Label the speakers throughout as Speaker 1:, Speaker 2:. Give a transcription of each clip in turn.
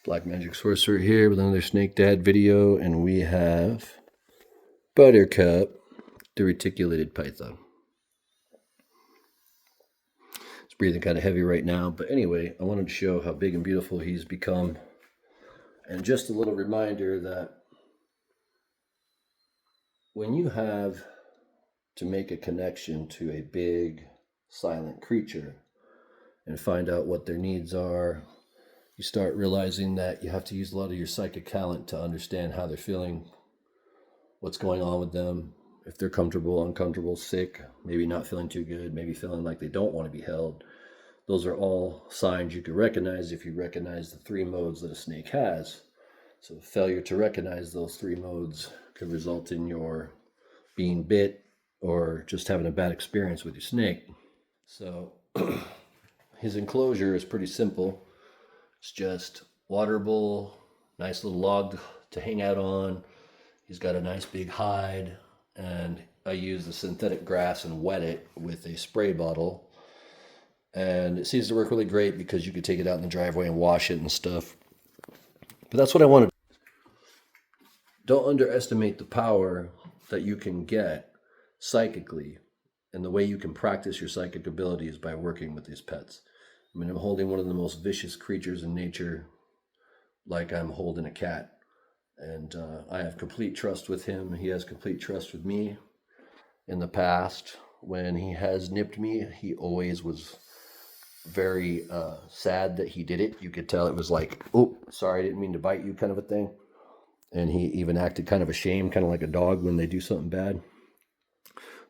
Speaker 1: Black Magic Sorcerer here with another Snake Dad video, and we have Buttercup, the reticulated python. It's breathing kind of heavy right now, but anyway, I wanted to show how big and beautiful he's become. And just a little reminder that when you have to make a connection to a big, silent creature and find out what their needs are, you start realizing that you have to use a lot of your psychic talent to understand how they're feeling, what's going on with them, if they're comfortable, uncomfortable, sick, maybe not feeling too good, maybe feeling like they don't want to be held. Those are all signs you can recognize if you recognize the three modes that a snake has. So failure to recognize those three modes could result in your being bit or just having a bad experience with your snake. So his enclosure is pretty simple. It's just water bowl, nice little log to hang out on. He's got a nice big hide, and I use the synthetic grass and wet it with a spray bottle. And it seems to work really great because you could take it out in the driveway and wash it and stuff. But that's what I wanted. Don't underestimate the power that you can get psychically, and the way you can practice your psychic abilities by working with these pets. I mean, I'm holding one of the most vicious creatures in nature, like I'm holding a cat. And I have complete trust with him. He has complete trust with me. In the past, when he has nipped me, he always was very sad that he did it. You could tell it was like, oh, sorry, I didn't mean to bite you, kind of a thing. And he even acted kind of ashamed, kind of like a dog when they do something bad.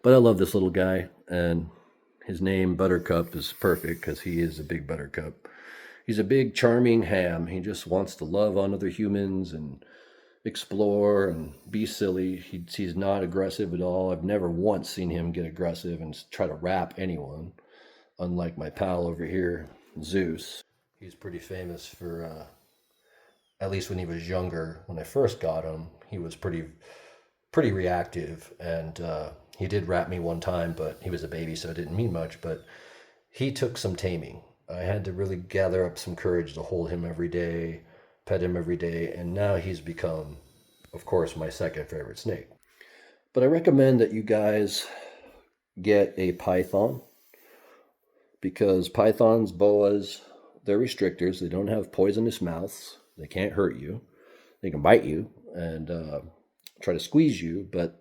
Speaker 1: But I love this little guy, and his name, Buttercup, is perfect because he is a big buttercup. He's a big, charming ham. He just wants to love on other humans and explore and be silly. He's not aggressive at all. I've never once seen him get aggressive and try to rap anyone, unlike my pal over here, Zeus. He's pretty famous for, at least when he was younger, when I first got him, he was pretty reactive, and he did rap me one time, but he was a baby, so it didn't mean much. But he took some taming. I had to really gather up some courage to hold him every day, pet him every day, and now he's become, of course, my second favorite snake. But I recommend that you guys get a python, because pythons, boas, they're restrictors. They don't have poisonous mouths. They can't hurt you. They can bite you and try to squeeze you, but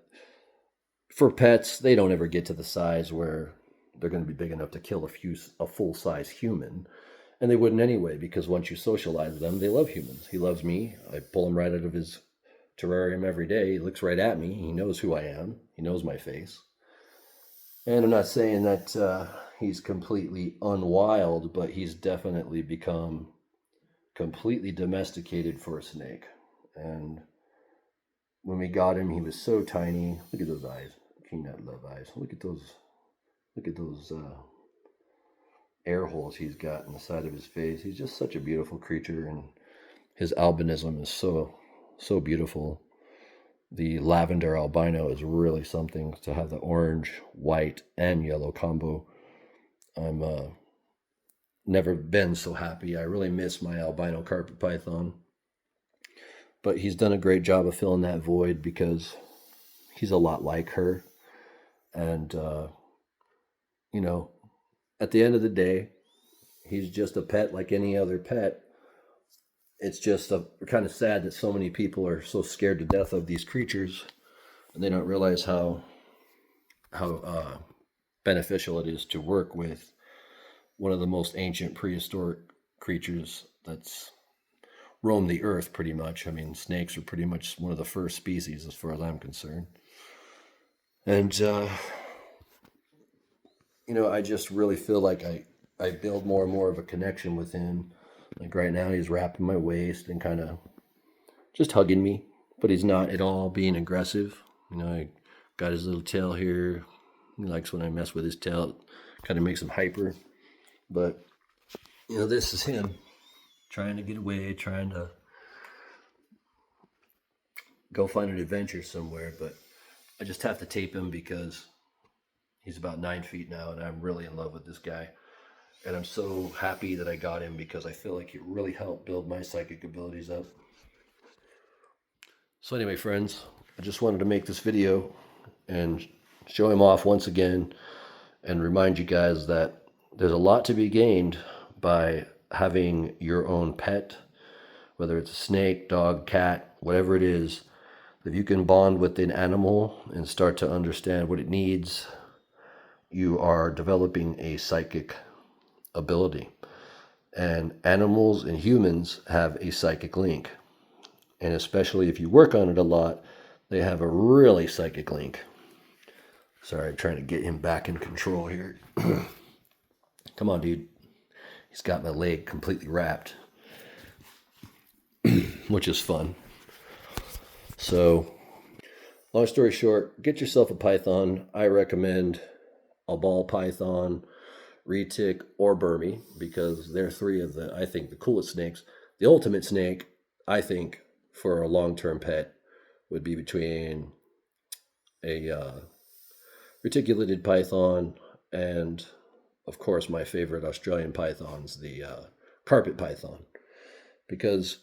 Speaker 1: for pets, they don't ever get to the size where they're going to be big enough to kill a full-size human. And they wouldn't anyway, because once you socialize them, they love humans. He loves me. I pull him right out of his terrarium every day. He looks right at me. He knows who I am. He knows my face. And I'm not saying that he's completely unwild, but he's definitely become completely domesticated for a snake. And when we got him, he was so tiny. Look at those eyes. King Nut love eyes. Look at those air holes he's got in the side of his face. He's just such a beautiful creature, and his albinism is so beautiful. The lavender albino is really something. To have the orange, white, and yellow combo, I'm never been so happy. I really miss my albino carpet python, but he's done a great job of filling that void because he's a lot like her. And at the end of the day, he's just a pet like any other pet. It's just kind of sad that so many people are so scared to death of these creatures, and they don't realize how beneficial it is to work with one of the most ancient prehistoric creatures that's roamed the earth, pretty much. I mean, snakes are pretty much one of the first species as far as I'm concerned. And I just really feel like I build more and more of a connection with him. Like right now, he's wrapping my waist and kind of just hugging me, but he's not at all being aggressive. I got his little tail here. He likes when I mess with his tail. It kind of makes him hyper. But, this is him trying to get away, trying to go find an adventure somewhere. But I just have to tape him because he's about 9 feet now, and I'm really in love with this guy. And I'm so happy that I got him because I feel like it really helped build my psychic abilities up. So anyway, friends, I just wanted to make this video and show him off once again and remind you guys that there's a lot to be gained by having your own pet, whether it's a snake, dog, cat, whatever it is. If you can bond with an animal and start to understand what it needs, you are developing a psychic ability. And animals and humans have a psychic link. And especially if you work on it a lot, they have a really psychic link. Sorry, I'm trying to get him back in control here. Come on, dude. He's got my leg completely wrapped, which is fun. So, long story short, get yourself a python. I recommend a ball python, retic, or Burmese, because they're three of the, I think, the coolest snakes. The ultimate snake, I think, for a long-term pet would be between a reticulated python and, of course, my favorite Australian pythons, the carpet python, because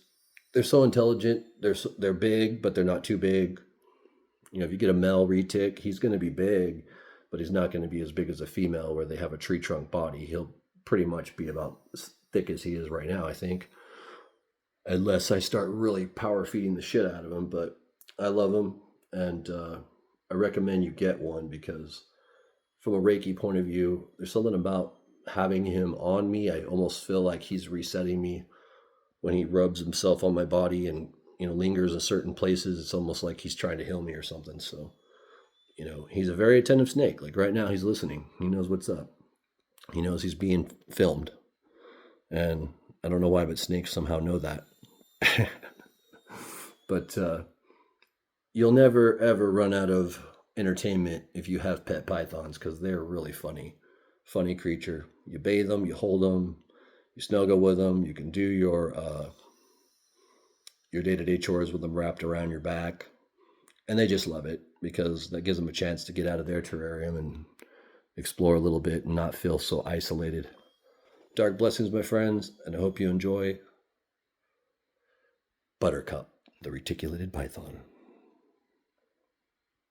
Speaker 1: they're so intelligent. They're big, but they're not too big. You know, if you get a male retic, he's going to be big, but he's not going to be as big as a female where they have a tree trunk body. He'll pretty much be about as thick as he is right now, I think, unless I start really power feeding the shit out of him. But I love him, and I recommend you get one because from a Reiki point of view, there's something about having him on me. I almost feel like he's resetting me when he rubs himself on my body and, you know, lingers in certain places. It's almost like he's trying to heal me or something. So, you know, he's a very attentive snake. Like right now, he's listening. He knows what's up. He knows he's being filmed. And I don't know why, but snakes somehow know that. But you'll never, ever run out of entertainment if you have pet pythons, because they're really funny creature. You bathe them, you hold them, you snuggle with them. You can do your day-to-day chores with them wrapped around your back, and they just love it because that gives them a chance to get out of their terrarium and explore a little bit and not feel so isolated. Dark blessings, my friends, and I hope you enjoy Buttercup, the reticulated python.